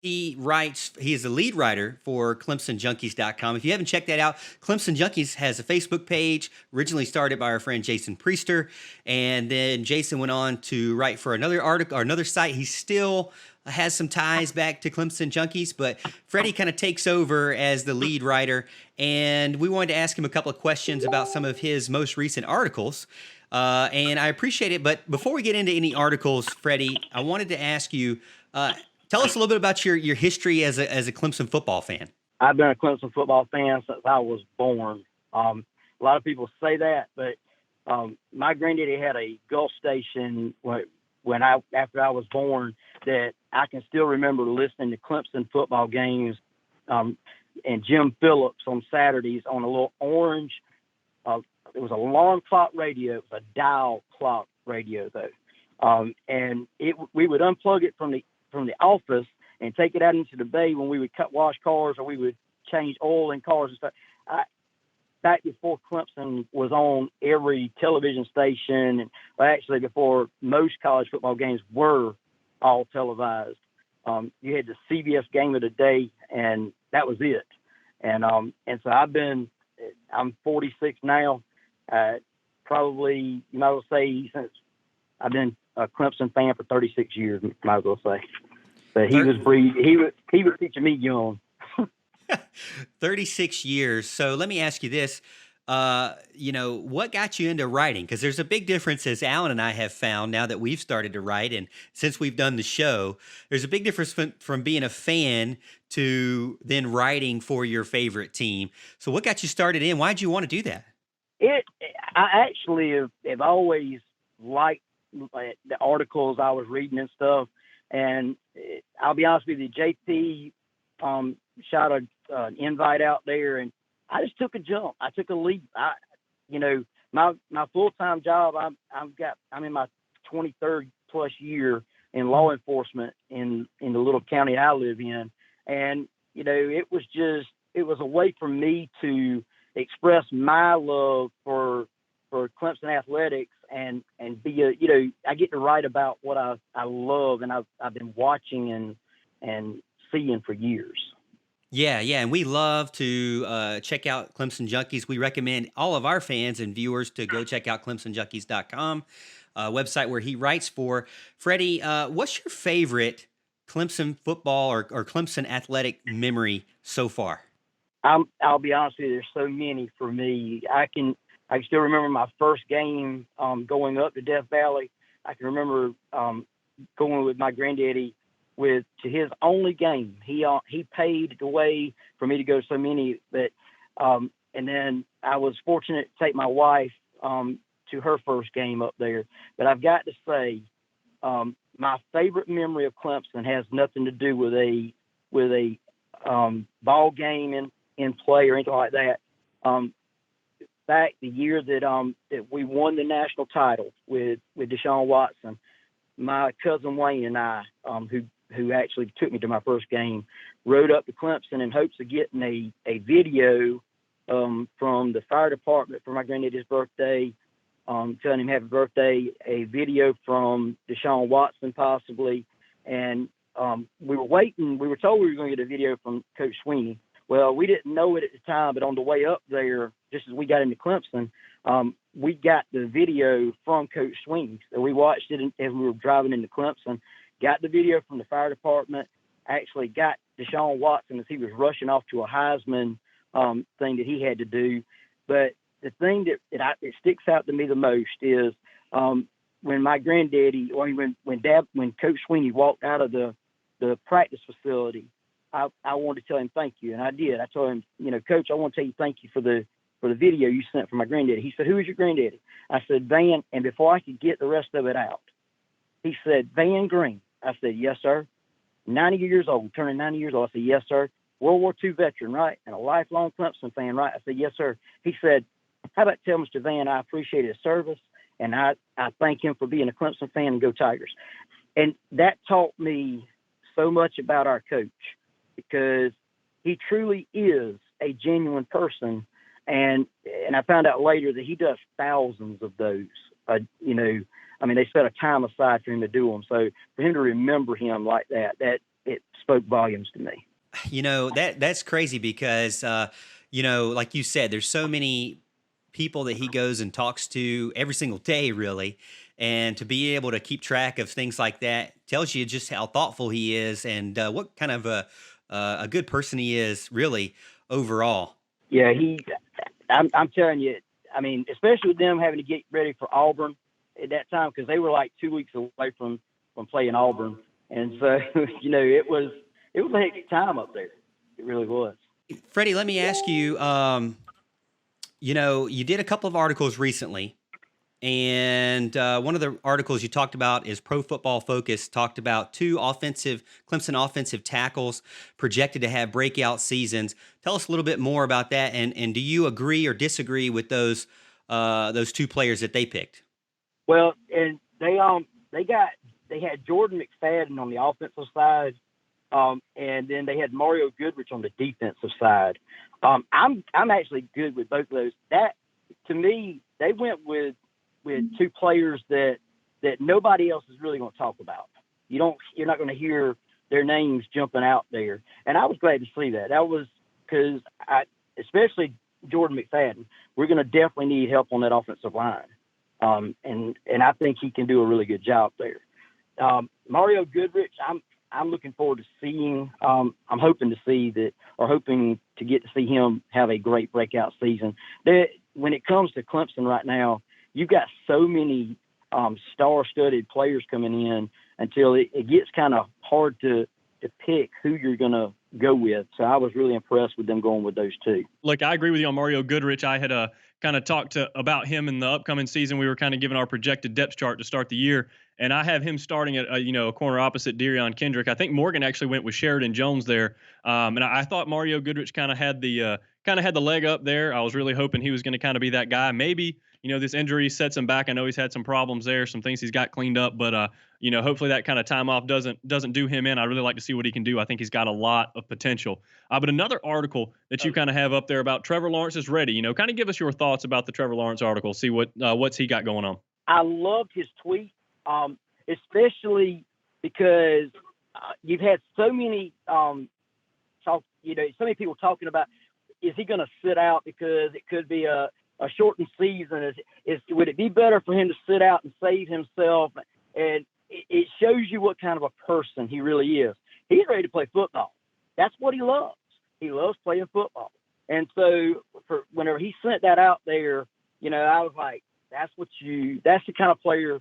He is the lead writer for ClemsonJunkies.com. If you haven't checked that out, Clemson Junkies has a Facebook page, originally started by our friend Jason Priester. And then Jason went on to write for another article or another site. He still has some ties back to Clemson Junkies, but Freddie kind of takes over as the lead writer. And we wanted to ask him a couple of questions about some of his most recent articles. And I appreciate it. But before we get into any articles, Freddie, I wanted to ask you, tell us a little bit about your history as a Clemson football fan. I've been a Clemson football fan since I was born. A lot of people say that, but my granddaddy had a Gulf station after I was born that I can still remember listening to Clemson football games and Jim Phillips on Saturdays on a little orange. It was a alarm clock radio. It was a dial clock radio though, and we would unplug it from the office and take it out into the bay when we would wash cars or we would change oil in cars and stuff. Back before Clemson was on every television station, and actually before most college football games were all televised, you had the CBS Game of the Day, and that was it. And so I'm 46 now. Probably, you might as well say, since I've been a Clemson fan for 36 years, might as well say. But he was teaching me young. 36 years. So let me ask you this. What got you into writing? Because there's a big difference, as Alan and I have found now that we've started to write, and since we've done the show, there's a big difference from being a fan to then writing for your favorite team. So what got you started in? Why'd you want to do that? I actually have always liked the articles I was reading and stuff. And I'll be honest with you, JP shot an invite out there, and I just took a jump. I took a leap. My full-time job, I'm in my 23rd plus year in law enforcement in the little county I live in. And, it was a way for me to express my love for Clemson athletics and be I get to write about what I love and I've been watching and seeing for years. Yeah, and we love to check out Clemson Junkies. We recommend all of our fans and viewers to go check out ClemsonJunkies.com, website where he writes for. Freddie, what's your favorite Clemson football or Clemson athletic memory so far? I'll be honest with you, there's so many for me. I can still remember my first game going up to Death Valley. I can remember going with my granddaddy to his only game. He paid the way for me to go to so many, but and then I was fortunate to take my wife to her first game up there. But I've got to say, my favorite memory of Clemson has nothing to do with a ball game in play or anything like that. Back the year that we won the national title with Deshaun Watson, my cousin Wayne and I, who actually took me to my first game, rode up to Clemson in hopes of getting a video from the fire department for my granddaddy's birthday, telling him happy birthday, a video from Deshaun Watson possibly, and we were waiting. We were told we were going to get a video from Coach Sweeney. Well, we didn't know it at the time, but on the way up there, just as we got into Clemson, we got the video from Coach Sweeney. So we watched it as we were driving into Clemson, got the video from the fire department, actually got Deshaun Watson as he was rushing off to a Heisman thing that he had to do. But the thing that sticks out to me the most is when my granddaddy, or when Coach Sweeney walked out of the practice facility, I wanted to tell him thank you, and I did. I told him, Coach, I want to tell you thank you for the video you sent from my granddaddy. He said, "Who is your granddaddy?" I said, "Van," and before I could get the rest of it out, he said, "Van Green." I said, "Yes, sir." 90 years old, turning 90 years old. I said, "Yes, sir." World War II veteran, right? And a lifelong Clemson fan, right? I said, "Yes, sir." He said, "How about tell Mr. Van I appreciate his service, and I thank him for being a Clemson fan, and go Tigers." And that taught me so much about our coach, because he truly is a genuine person. And I found out later that he does thousands of those. They set a time aside for him to do them. So for him to remember him like that it spoke volumes to me. That's crazy because like you said, there's so many people that he goes and talks to every single day, really. And to be able to keep track of things like that tells you just how thoughtful he is and what kind of a good person he is, really, overall. Yeah, I'm telling you, I mean, especially with them having to get ready for Auburn at that time, because they were like 2 weeks away from playing Auburn. And so, it was a hectic time up there. It really was. Freddie, let me ask you, you did a couple of articles recently. And one of the articles you talked about is Pro Football Focus talked about two Clemson offensive tackles projected to have breakout seasons. Tell us a little bit more about that, and do you agree or disagree with those two players that they picked? Well, and they had Jordan McFadden on the offensive side, and then they had Mario Goodrich on the defensive side. I'm actually good with both of those. That, to me, they went with two players that nobody else is really going to talk about. You're not going to hear their names jumping out there. And I was glad to see that. That was because especially Jordan McFadden, we're going to definitely need help on that offensive line. And I think he can do a really good job there. Mario Goodrich, I'm looking forward to seeing. I'm hoping to get to see him have a great breakout season. When it comes to Clemson right now, you've got so many star-studded players coming in until it gets kind of hard to pick who you're going to go with. So I was really impressed with them going with those two. Look, I agree with you on Mario Goodrich. I had kind of talked about him in the upcoming season. We were kind of given our projected depth chart to start the year, and I have him starting at a corner opposite Darion Kendrick. I think Morgan actually went with Sheridan Jones there, and I thought Mario Goodrich kind of had the leg up there. I was really hoping he was going to kind of be that guy. Maybe this injury sets him back. I know he's had some problems there, some things he's got cleaned up, but hopefully that kind of time off doesn't do him in. I really like to see what he can do. I think he's got a lot of potential. But another article that you kind of have up there about Trevor Lawrence is ready. Kind of give us your thoughts about the Trevor Lawrence article. See what's he got going on. I loved his tweet, especially because you've had so many so many people talking about, is he going to sit out because it could be a shortened season? Would it be better for him to sit out and save himself? And it shows you what kind of a person he really is. He's ready to play football. That's what he loves. He loves playing football. And so whenever he sent that out there, I was like, that's the kind of player,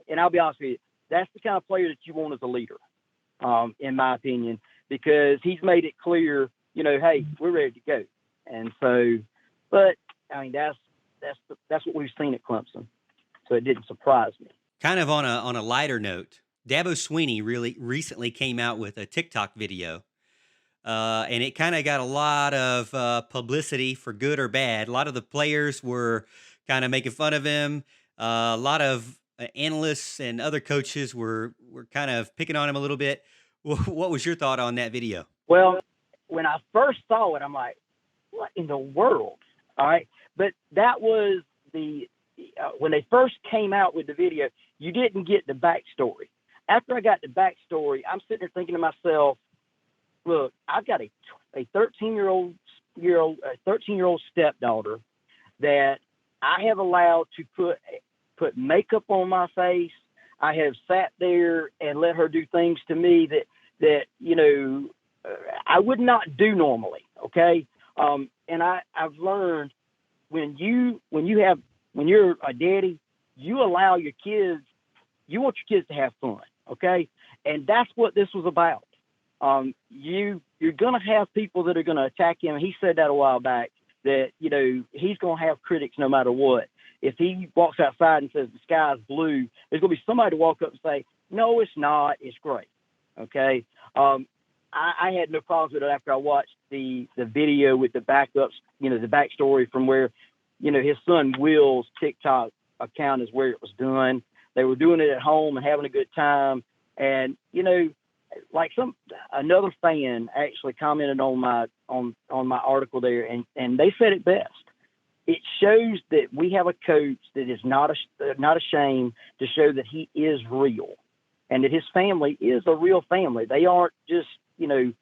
and I'll be honest with you, that's the kind of player that you want as a leader, in my opinion, because he's made it clear, hey, we're ready to go. And so, but I mean, that's what we've seen at Clemson. So it didn't surprise me. Kind of on a lighter note, Dabo Sweeney really recently came out with a TikTok video, and it kind of got a lot of publicity for good or bad. A lot of the players were kind of making fun of him. A lot of analysts and other coaches were kind of picking on him a little bit. What was your thought on that video? Well, when I first saw it, I'm like, what in the world? All right. But that was when they first came out with the video, you didn't get the backstory. After I got the backstory, I'm sitting there thinking to myself, look, I've got a 13-year-old stepdaughter that I have allowed to put makeup on my face. I have sat there and let her do things to me that I would not do normally. Okay. And I've learned when you're a daddy, you allow your kids, you want your kids to have fun. Okay. And that's what this was about. You're going to have people that are going to attack him. He said that a while back that, he's going to have critics no matter what. If he walks outside and says the sky's blue, there's going to be somebody to walk up and say, no, it's not. It's great. Okay. I had no problems with it after I watched the video with the backups, the backstory from where, his son Will's TikTok account is where it was done. They were doing it at home and having a good time. And, like another fan actually commented on my article there, and they said it best. It shows that we have a coach that is not ashamed to show that he is real. and that his family is a real family. They aren't just, on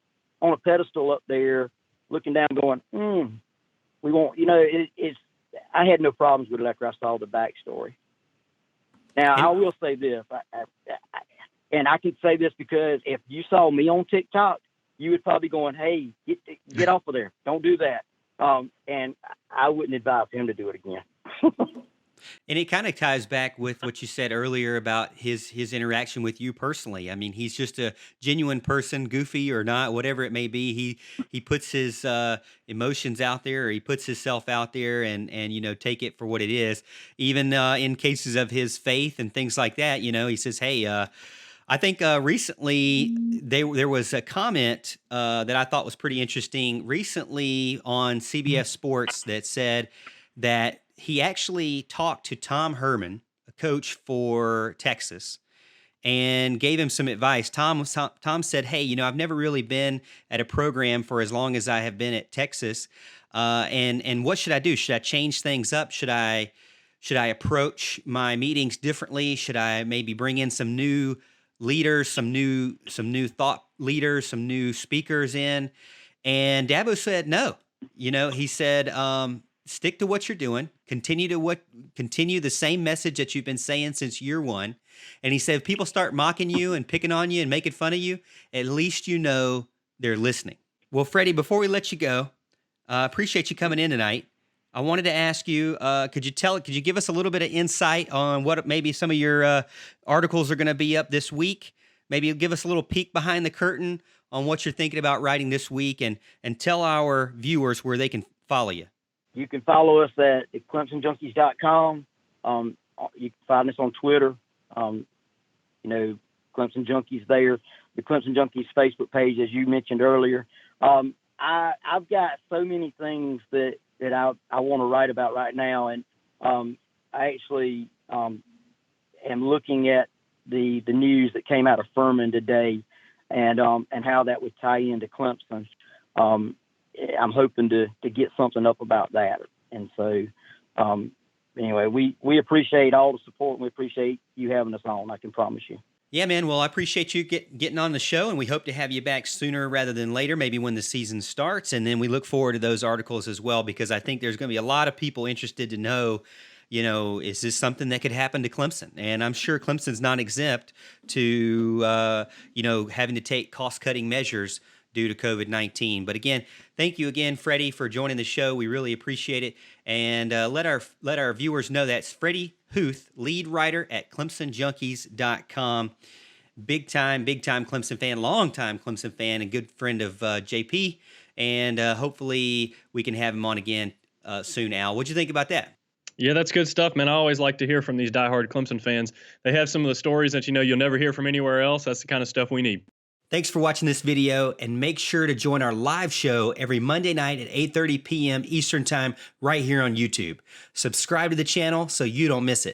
a pedestal up there looking down going, we won't, I had no problems with it after I saw the backstory. Now, I will say this, and I can say this because if you saw me on TikTok, you would probably be going, hey, get off of there. Don't do that. And I wouldn't advise him to do it again. And it kind of ties back with what you said earlier about his interaction with you personally. I mean, he's just a genuine person, goofy or not, whatever it may be. He puts his emotions out there, or he puts himself out there, and take it for what it is. Even in cases of his faith and things like that, he says, "Hey, I think recently there was a comment that I thought was pretty interesting recently on CBS Sports that said that he actually talked to Tom Herman, a coach for Texas, and gave him some advice. Tom said, "Hey, I've never really been at a program for as long as I have been at Texas, and what should I do? Should I change things up? Should I approach my meetings differently? Should I maybe bring in some new leaders, some new thought leaders, some new speakers in?" And Dabo said, "No." He said, stick to what you're doing. Continue the same message that you've been saying since year one. And he said, if people start mocking you and picking on you and making fun of you, at least they're listening. Well, Freddie, before we let you go, appreciate you coming in tonight. I wanted to ask you, could you give us a little bit of insight on what maybe some of your articles are going to be up this week? Maybe give us a little peek behind the curtain on what you're thinking about writing this week, and tell our viewers where they can follow you. You can follow us at ClemsonJunkies.com. You can find us on Twitter. Clemson Junkies there. The Clemson Junkies Facebook page, as you mentioned earlier. I've got so many things that I want to write about right now, and I actually am looking at the news that came out of Furman today, and how that would tie into Clemson. I'm hoping to get something up about that. And so, anyway, we appreciate all the support, and we appreciate you having us on. I can promise you. Yeah, man. Well, I appreciate you getting on the show, and we hope to have you back sooner rather than later, maybe when the season starts. And then we look forward to those articles as well, because I think there's going to be a lot of people interested to know, is this something that could happen to Clemson? And I'm sure Clemson's not exempt to, having to take cost-cutting measures due to COVID-19. But again, thank you again, Freddie, for joining the show. We really appreciate it. And let our viewers know that's Freddie Huth, lead writer at ClemsonJunkies.com. Big time Clemson fan, long time Clemson fan, and good friend of JP. And hopefully we can have him on again soon, Al. What'd you think about that? Yeah, that's good stuff, man. I always like to hear from these diehard Clemson fans. They have some of the stories that you'll never hear from anywhere else. That's the kind of stuff we need. Thanks for watching this video, and make sure to join our live show every Monday night at 8:30 p.m. Eastern Time right here on YouTube. Subscribe to the channel so you don't miss it.